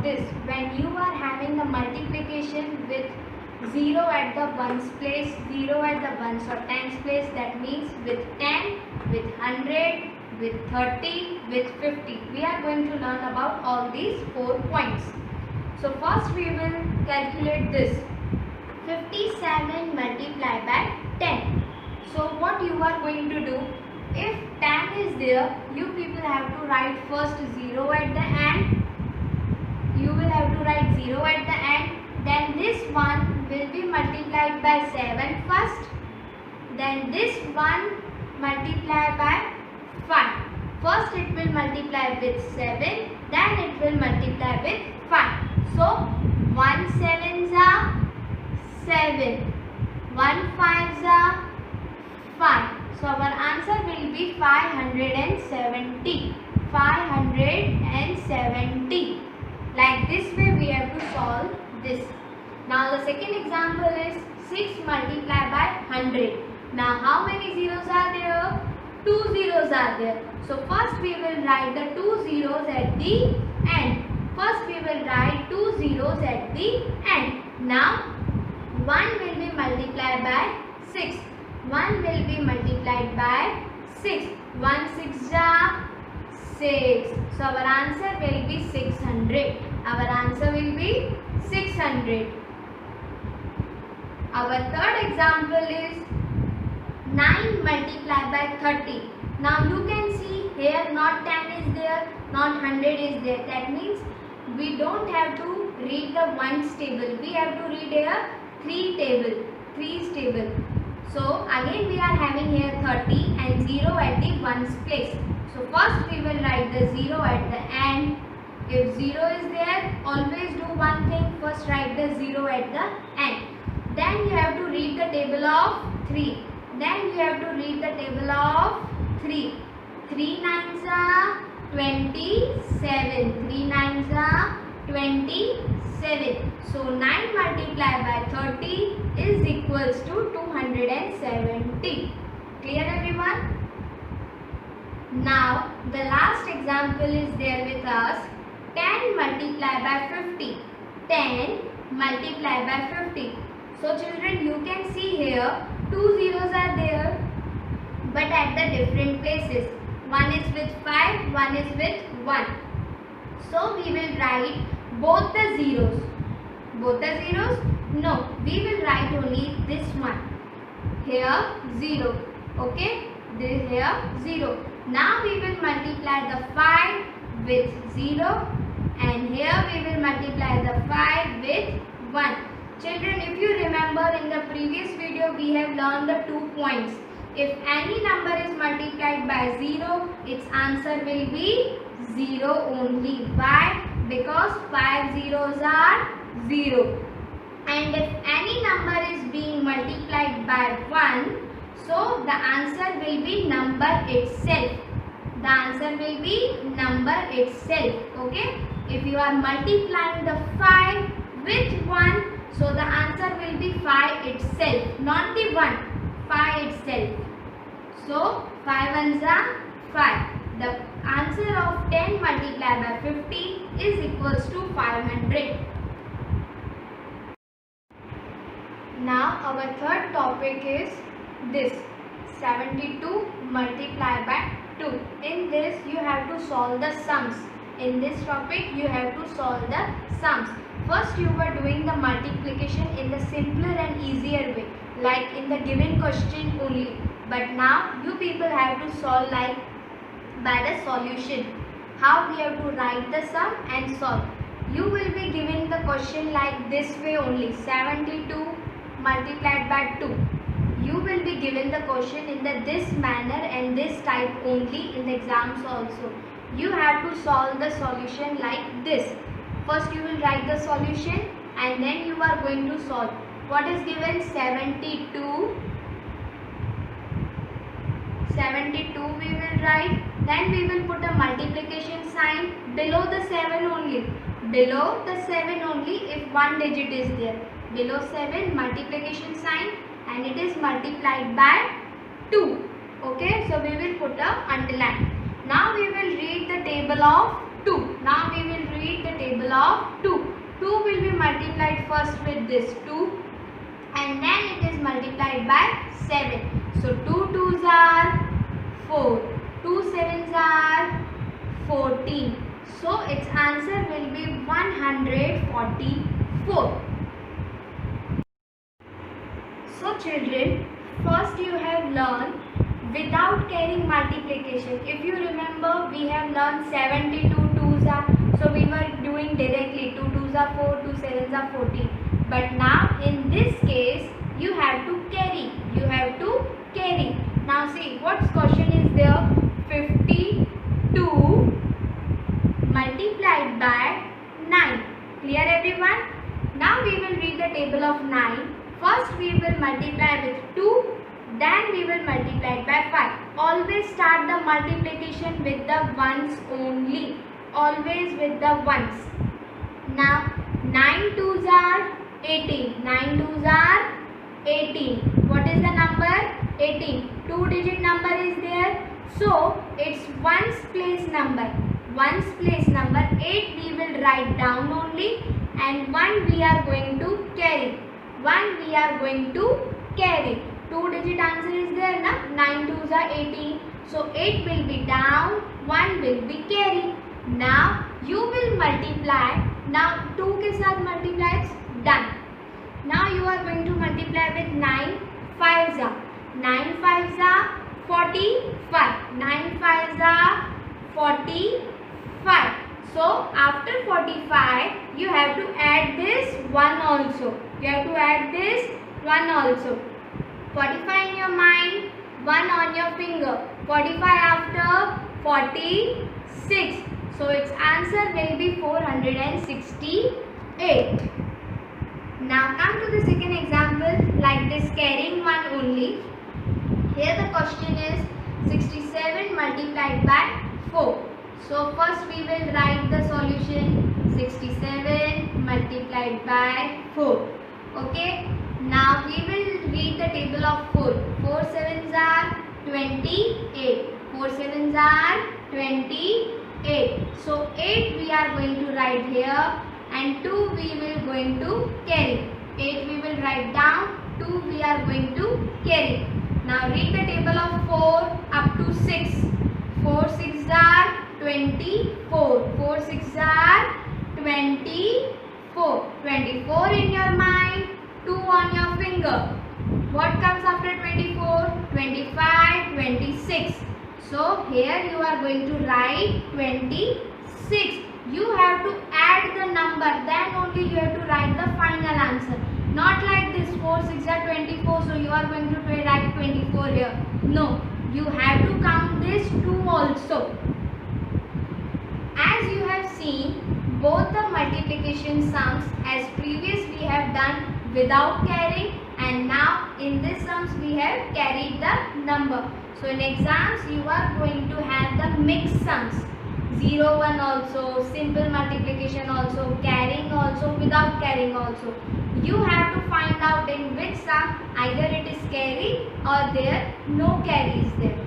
about this. When you are having the multiplication with 0 at the ones place, 0 at the ones or tens place, that means with 10, with 100, with 30, with 50. We are going to learn about all these 4 points. So first we will calculate this. 57 multiplied by 10. So what you are going to do, if 10 is there, you people have to write first 0 at the end. You will have to write 0 at the end. Then this one will be multiplied by 7 first. Then this one multiplied by 5. First it will multiply with 7. Then it will multiply with 5. So 1 7s are 7. 1 5s are 5. So our answer will be 570. 570. Like this way we have to solve this. Now the second example is 6 multiplied by 100. Now how many zeros are there? 2 zeros are there. So first we will write the 2 zeros at the end. First we will write 2 zeros at the end. Now 1 will be multiplied by 6. 1 will be multiplied by 6. 1 6 are 6. So our answer will be 600. Our answer will be 600. Our third example is 9 multiplied by 30. Now you can see here not 10 is there, not 100 is there. That means we don't have to read the ones table. We have to read here 3 table. 3's table. So again we are having here 30 and 0 at the ones place. So first we will write the 0 at the end. If 0 is there, always do one thing. First write the 0 at the end. Then you have to read the table of 3. Then you have to read the table of 3. 3 9s are 27. 3 9s are 27. So 9 multiplied by 30 is equals to 270. Clear everyone? Now the last example is there with us. 10 multiplied by 50. 10 multiplied by 50. So children, you can see here 2 zeros are there, but at the different places. One is with 5, one is with 1. So we will write both the zeros. Both the zeros? No, we will write only this one. Here 0. Okay? This here 0. Now we will multiply the 5 with 0 and here we will multiply the 5 with 1. Children, if you remember in the previous video we have learned the 2 points. If any number is multiplied by 0, its answer will be 0 only. Why? Because 5 zeros are 0. And if any number is being multiplied by 1, so the answer will be number itself. The answer will be number itself. Okay? If you are multiplying the 5 with 1, so the answer will be 5 itself, not the 1. 5 itself. So 5 ones are 5. The answer of 10 multiplied by 50 is equals to 500. Now our third topic is this. 72 multiplied by 2. In this you have to solve the sums. In this topic you have to solve the sums. First you were doing the multiplication in the simpler and easier way, like in the given question only. But now you people have to solve like by the solution. How we have to write the sum and solve. You will be given the question like this way only. 72 multiplied by 2. You will be given the question in this manner and this type only in the exams also. You have to solve the solution like this. First you will write the solution and then you are going to solve. What is given? 72. 72 we will write. Then we will put a multiplication sign below the 7 only. Below the 7 only if one digit is there. Below 7 multiplication sign and it is multiplied by 2. Okay, so we will put a underline. Now we will read the table of 2. Now we will read the table table of 2. 2 will be multiplied first with this 2 and then it is multiplied by 7. So 2 2s are 4, 2 7s are 14. So its answer will be 144. So children, first you have learned without carrying multiplication. If you remember, we have learned 72 2s are, so we were doing directly 2 2s are 4, 2 7s are 14. But now in this case, you have to carry. You have to carry. Now see, what question is there? 52 multiplied by 9. Clear everyone? Now we will read the table of 9. First we will multiply with 2. Then we will multiply by 5. Always start the multiplication with the ones only. Always with the ones. Now 9 2s are 18. 9 2s are 18. What is the number? 18. 2-digit number is there. So it's ones place number. Ones place number. 8 we will write down only and 1 we are going to carry. 1 we are going to carry. 2-digit answer is there na? 9 2s are 18. So 8 will be down, 1 will be carry. Now you will multiply. Now 2 के साथ multiply, done. Now you are going to multiply with 9 5s are. 9 5s are 45. 9 5s are 45. So after 45 you have to add this 1 also. You have to add this 1 also. 45 in your mind, 1 on your finger. 45 after 46. So its answer will be 468. Now come to the second example, like this carrying one only. Here the question is 67 multiplied by 4. So first we will write the solution. 67 multiplied by 4. Okay. Now we will read the table of 4. 4 7s are 28. 4 7s are 28. So 8 we are going to write here and 2 we will going to carry. 8 we will write down, 2 we are going to carry. Now read the table of 4 up to 6. 4 6s are 24. 4 6s are 24. 24 in your mind, 2 on your finger. What comes after 24? 25, 26. So here you are going to write 26. You have to add the number, then only you have to write the final answer. Not like this 4 6 are 24, so you are going to write 24 here. No, you have to count this 2 also. As you have seen, both the multiplication sums as previous we have done without carrying, and now in this sums we have carried the number. So in exams you are going to have the mixed sums. 0 1 also, simple multiplication also, carrying also, without carrying also. You have to find out in which sum either it is carry or there no carry is there.